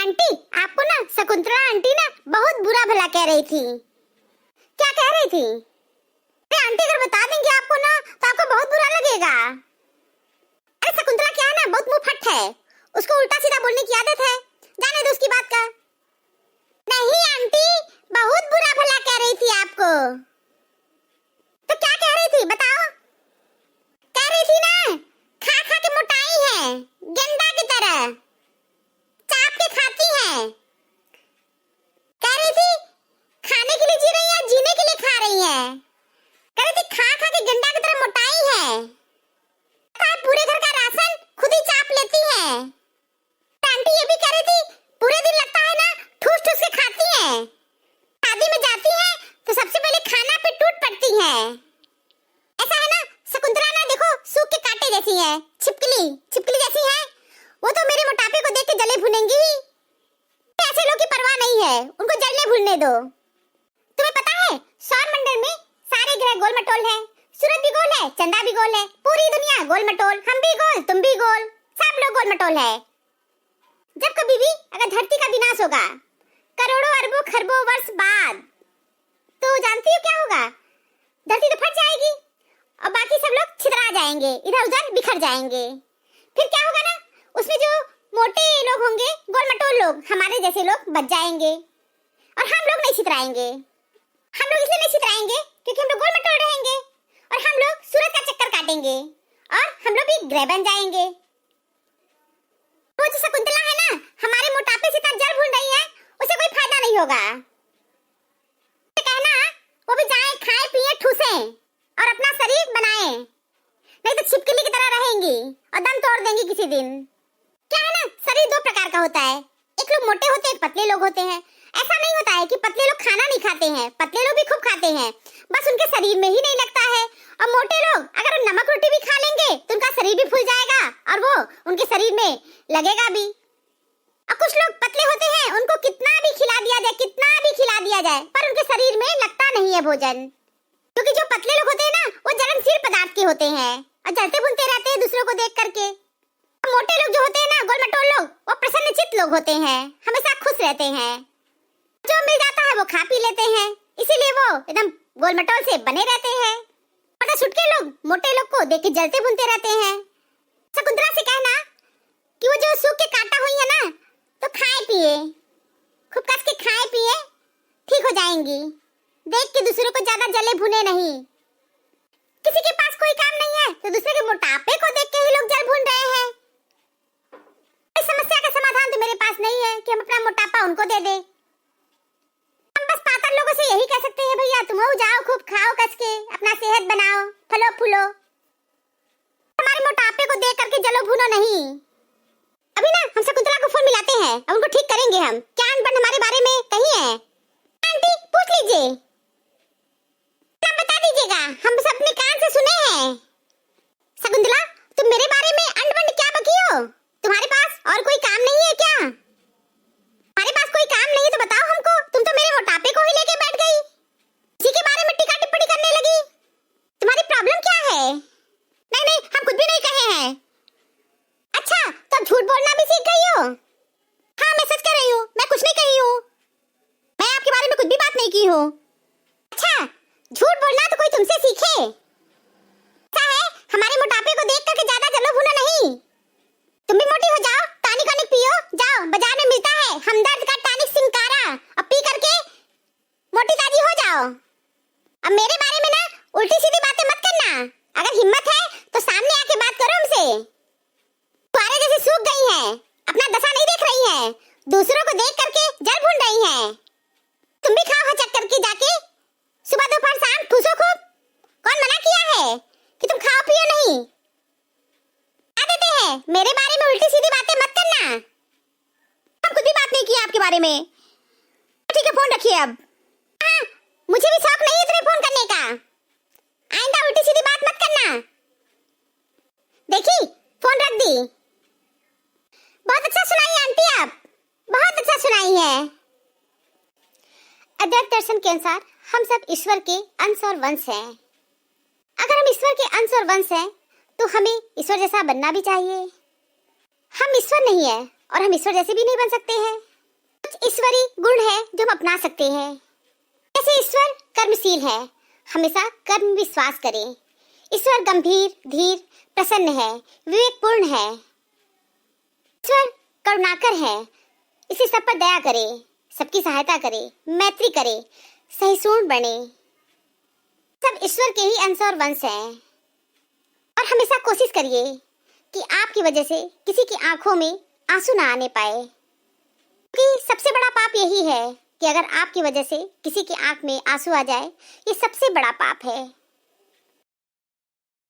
Aunty, आपको ना Shakuntala aunty ना बहुत बुरा भला कह रही थी। क्या कह रही थी? अरे आंटी, अगर बता देंगे आपको ना तो आपको बहुत बुरा लगेगा। अरे शकुंतला क्या है ना, बहुत मुंह फट है, उसको उल्टा सीधा बोलने की आदत है। जाने दो उसकी बात का। नहीं आंटी, बहुत बुरा भला कह रही थी आपको। तो क्या कह रही थी बताओ? कह रही थी ना, खा खा के मोटाई है, गेंदा की तरह चाप के खाती है। कह रही थी खाने के लिए जी रही है, जीने के लिए खा रही है। कह रही थी खा खा के गेंदा की तरह मोटाई है। पूरे घर का राशन खुद ही चाप लेती है। आंटी ये भी कह रही थी पूरे दिन लगता है ना ठूस ठूस के खाती है। शादी में जाती है तो सबसे पहले खाना पे टूट पड़ती है। ऐसा है ना, शकुंतला ना देखो सूख के कांटे जैसी है, छिपकली छिपकली जैसी है। वो तो मेरे मोटापे को देख के जले भुनेंगी ही। ऐसे लोग की परवाह नहीं है, उनको जलने भूलने दो। तुम्हें पता है सौर मंडल में सारे ग्रह गोल मटोल है, सूरज भी गोल है, चंदा भी गोल है, पूरी दुनिया गोल मटोल, हम भी गोल, तुम भी गोल, सब लोग गोल मटोल है। जब कभी भी अगर धरती का विनाश होगा करोड़ों अरबों खरबों वर्ष बाद, तो जानती हो क्या होगा? धरती तो फट जाएगी और बाकी सब लोग छितरा जाएंगे, इधर उधर बिखर जाएंगे। फिर क्या होगा ना, उसमें जो मोटे लोग होंगे, गोल मटोल लोग, हमारे जैसे लोग बच जाएंगे और हम लोग नहीं छितराएंगे। हम लोग इसलिए नहीं छितराएंगे क्योंकि हम लोग गोल मटोल रहेंगे और हम लोग सूरज का चक्कर काटेंगे और हम लोग भी ग्रह बन जाएंगे। वो जो शकुंतला है ना, हमारे मोटापे से इतना जल भून रही है, उसे कोई फायदा नहीं होगा। कहना वो भी जाए खाए पिए ठूसे और अपना शरीर बनाए, नहीं तो छिपकली की तरह रहेंगी और दम तोड़ देंगी किसी दिन। क्या है ना, शरीर दो प्रकार का होता है, एक लोग मोटे होते हैं, एक पतले लोग होते हैं। ऐसा नहीं होता है कि पतले लोग खाना नहीं खाते हैं, पतले लोग भी खूब खाते हैं, बस उनके शरीर में ही नहीं लगता है। और मोटे लोग अगर नमक रोटी भी खा लेंगे तो उनका शरीर भी फूल जाएगा और वो उनके शरीर में लगेगा भी। और कुछ लोग पतले होते हैं, उनको कितना भी खिला दिया जाए, कितना भी खिला दिया जाए, पर उनके शरीर में लगता नहीं है भोजन। क्योंकि जो पतले लोग होते हैं ना, वो जलनशील पदार्थ के होते हैं और जलते भुनते रहते हैं दूसरों को देख करके। मोटे लोग जो होते हैं ना, गोल मटोल लोग, वो प्रसन्नचित्त लोग होते हैं, हमेशा खुश रहते हैं, जो मिल जाता है वो खा पी लेते हैं, इसीलिए वो एकदम गोल मटोल से बने रहते हैं। और छुटके लोग मोटे लोग को देख के जलते भुनते रहते हैं। शकुंतला से कहना कि वो जो सूख के काटा हुई है ना, तो खाए पिए, खूब कस के खाए पिए, ठीक हो जाएंगी। देख के दूसरों को ज्यादा जले भुने नहीं। किसी के पास कोई काम नहीं है तो दूसरे के मोटापे को देख के ही लोग जल भून रहे हैं। इस समस्या का समाधान तो मेरे पास नहीं है कि हम अपना मोटापा उनको दे दे। हम बस पातर लोगों से यही कह सकते हैं, भैया तुम जाओ खूब खाओ कस के, अपना सेहत बनाओ, फलो फूलो, हमारे मोटापे को देख करके जलो भूनो नहीं। अभी ना हम शकुंतला को फोन मिलाते हैं, अब उनको ठीक करेंगे हम। क्या अनबन हमारे बारे में कही है? आंटी पूछ लीजिए, बता दीजिएगा, हम सब अपने कान से सुने हैं। शकुंतला, तुम मेरे बारे में अंड-बंड क्या बकी हो? तुम्हारे पास और कोई काम नहीं है क्या? हमारे पास कोई काम नहीं है तो बताओ हमको, तुम तो मेरे मोटापे को ही लेके बैठ गई, इसी के बारे में टीका टिप्पणी करने लगी। तुम्हारी प्रॉब्लम क्या है? नहीं नहीं, हम कुछ भी नहीं कहे हैं। अच्छा, तो झूठ बोलना भी सीख गई हो? हाँ, मैं सच कह रही हूँ, मैं कुछ नहीं कही हूँ, मैं आपके बारे में कुछ भी बात नहीं की हूँ। अच्छा, झूठ बोलना तो कोई तुमसे सीखे। क्या है, हमारे मोटापे को देख करके ज्यादा जलो भुनो नहीं। तुम भी मोटी हो जाओ, टॉनिक वॉनिक पियो, जाओ बाजार में मिलता है हमदर्द का टॉनिक सिंकारा, अब पी करके मोटी ताजी हो जाओ। अब मेरे बारे में ना उल्टी सीधी बातें मत करना, अगर हिम्मत है तो सामने आके बात करो हमसे। कुआरे जैसे सूख गई हैं, अपना दशा नहीं देख रही हैं, दूसरों को देख करके जल भून रही हैं। तुम भी खाओ हचक करके जाके, सुबह दोपहर शाम ठूसो खूब। कौन मना किया है कि तुम खाओ पियो नहीं? क्या देते हैं, मेरे बारे में उल्टी सीधी बातें मत करना। हम कुछ भी बात नहीं किया आपके बारे में। ठीक है, फोन रखिए अब। हाँ, मुझे भी शौक नहीं है तुम्हें फोन करने का, आइंदा उल्टी सीधी बात मत करना। देखी, फोन रख दी। बहुत अच्छा सुनाई आंटी, आप बहुत अच्छा सुनाई है। अद्वैत दर्शन के अनुसार हम सब ईश्वर के अंश और वंश हैं। अगर हम ईश्वर के अंश और वंश हैं तो हमें ईश्वर जैसा बनना भी चाहिए। हम ईश्वर नहीं है और हम ईश्वर जैसे भी नहीं बन सकते हैं। कुछ ईश्वरी गुण है जो हम अपना सकते हैं। जैसे ईश्वर कर्मशील है, हमेशा कर्म विश्वास करें। ईश्वर गंभीर, धीर, प्रसन्न है, विवेकपूर्ण है। ईश्वर करुणाकर है, इसे सब पर दया करे, सबकी सहायता करे, मैत्री करे, सहिष्णु बने। सब ईश्वर के ही अंश और वंश हैं। और हमेशा कोशिश करिए कि आपकी वजह से किसी की आंखों में आंसू ना आने पाए, क्योंकि सबसे बड़ा पाप यही है कि अगर आपकी वजह से किसी की आंख में आंसू आ जाए, ये सबसे बड़ा पाप है।